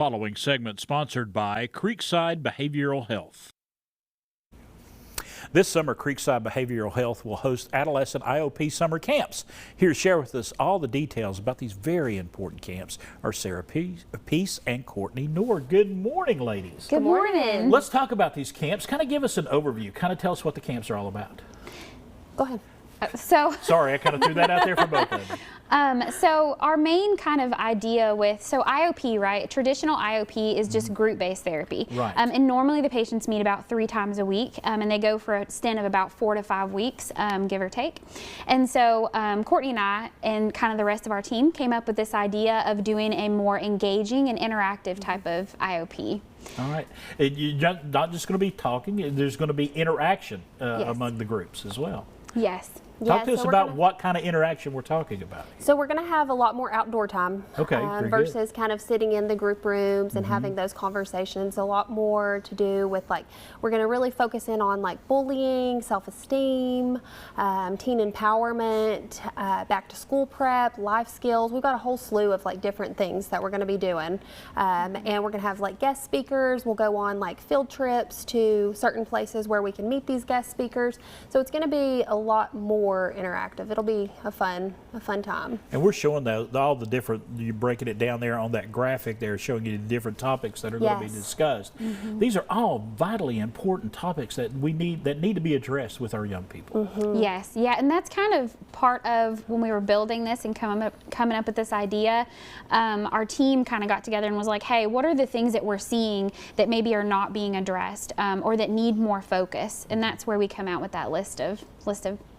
Following segment sponsored by Creekside Behavioral Health. This summer, Creekside Behavioral Health will host Adolescent IOP Summer Camps. Here to share with us all the details about these very important camps are Sarah Peace and Courtney Knorr. Good morning, ladies. Good morning. Let's talk about these camps. Kind of give us an overview. Kind of tell us what the camps are all about. Go ahead. Sorry, I kind of threw that out there for both of you. So our main kind of idea with, IOP, right? Traditional IOP is just group-based therapy. Right. And normally the patients meet about 3 times a week, and they go for a stint of about 4 to 5 weeks, give or take. And so Courtney and I and kind of the rest of our team came up with this idea of doing a more engaging and interactive type of IOP. All right. You're not just going to be talking, there's going to be interaction Yes. among the groups as well. Yes. Talk to us about what kind of interaction we're talking about. So we're going to have a lot more outdoor time versus kind of sitting in the group rooms and having those conversations. A lot more to do with, like, we're going to really focus in on like bullying, self-esteem, teen empowerment, back to school prep, life skills. We've got a whole slew of like different things that we're going to be doing. And we're going to have like guest speakers. We'll go on like field trips to certain places where we can meet these guest speakers. So it's going to be a lot more interactive. It'll be a fun time. And we're showing all the different, you're breaking it down there on that graphic there, showing you the different topics that are going to be discussed. These are all vitally important topics that need to be addressed with our young people. Yes, yeah, and that's kind of part of when we were building this and coming up with this idea. Our team kind of got together and was like, hey, what are the things that we're seeing that maybe are not being addressed or that need more focus? And that's where we come out with that list of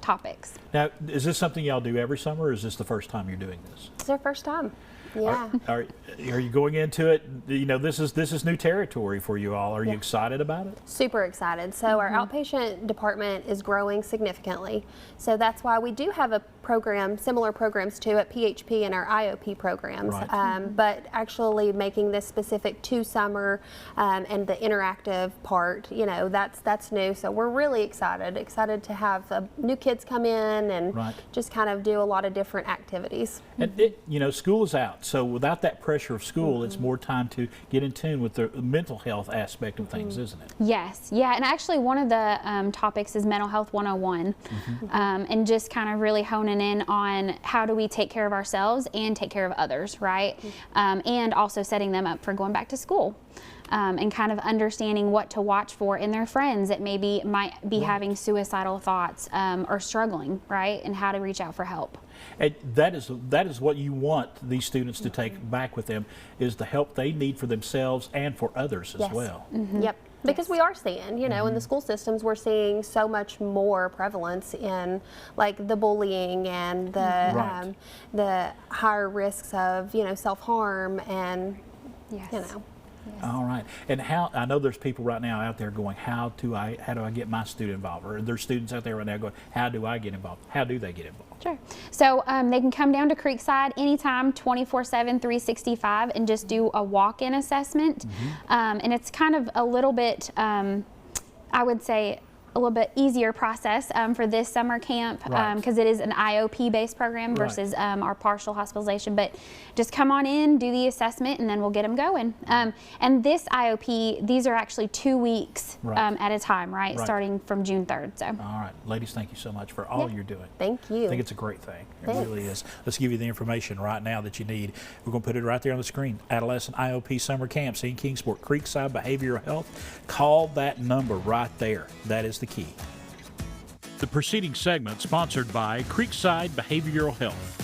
topics. Now, is this something y'all do every summer, or is this the first time you're doing this? It's our first time. Yeah. Are you going into it? You know, this is new territory for you all. Are you excited about it? Super excited. So our outpatient department is growing significantly. So that's why we do have a program, similar programs to at PHP and our IOP programs. Right. But actually making this specific to summer and the interactive part, you know, that's new. So we're really excited to have new kids come in and just kind of do a lot of different activities. And you know, school is out. So without that pressure of school, it's more time to get in tune with the mental health aspect of things, isn't it? Yes, yeah, and actually one of the topics is Mental Health 101, and just kind of really honing in on how do we take care of ourselves and take care of others, right? And also setting them up for going back to school. And kind of understanding what to watch for in their friends that maybe might be having suicidal thoughts or struggling, right? And how to reach out for help. And that is what you want these students to take back with them, is the help they need for themselves and for others as well. Yep. Because we are seeing, you know, in the school systems, we're seeing so much more prevalence in like the bullying and the higher risks of, you know, self-harm and, you know. Yes. All right. And I know there's people right now out there going, how do I get my student involved? Or there's students out there right now going, how do I get involved? How do they get involved? Sure. So they can come down to Creekside anytime, 24/7, 365, and just do a walk-in assessment. And it's kind of a little bit, I would say, a little bit easier process for this summer camp because it is an IOP-based program versus our partial hospitalization. But just come on in, do the assessment, and then we'll get them going. And this IOP, these are actually 2 weeks at a time, starting from June 3rd. So. All right. Ladies, thank you so much for all you're doing. Thank you. I think it's a great thing. It really is. Let's give you the information right now that you need. We're going to put it right there on the screen. Adolescent IOP Summer Camps in Kingsport, Creekside Behavioral Health. Call that number right there. That is the key. The preceding segment sponsored by Creekside Behavioral Health.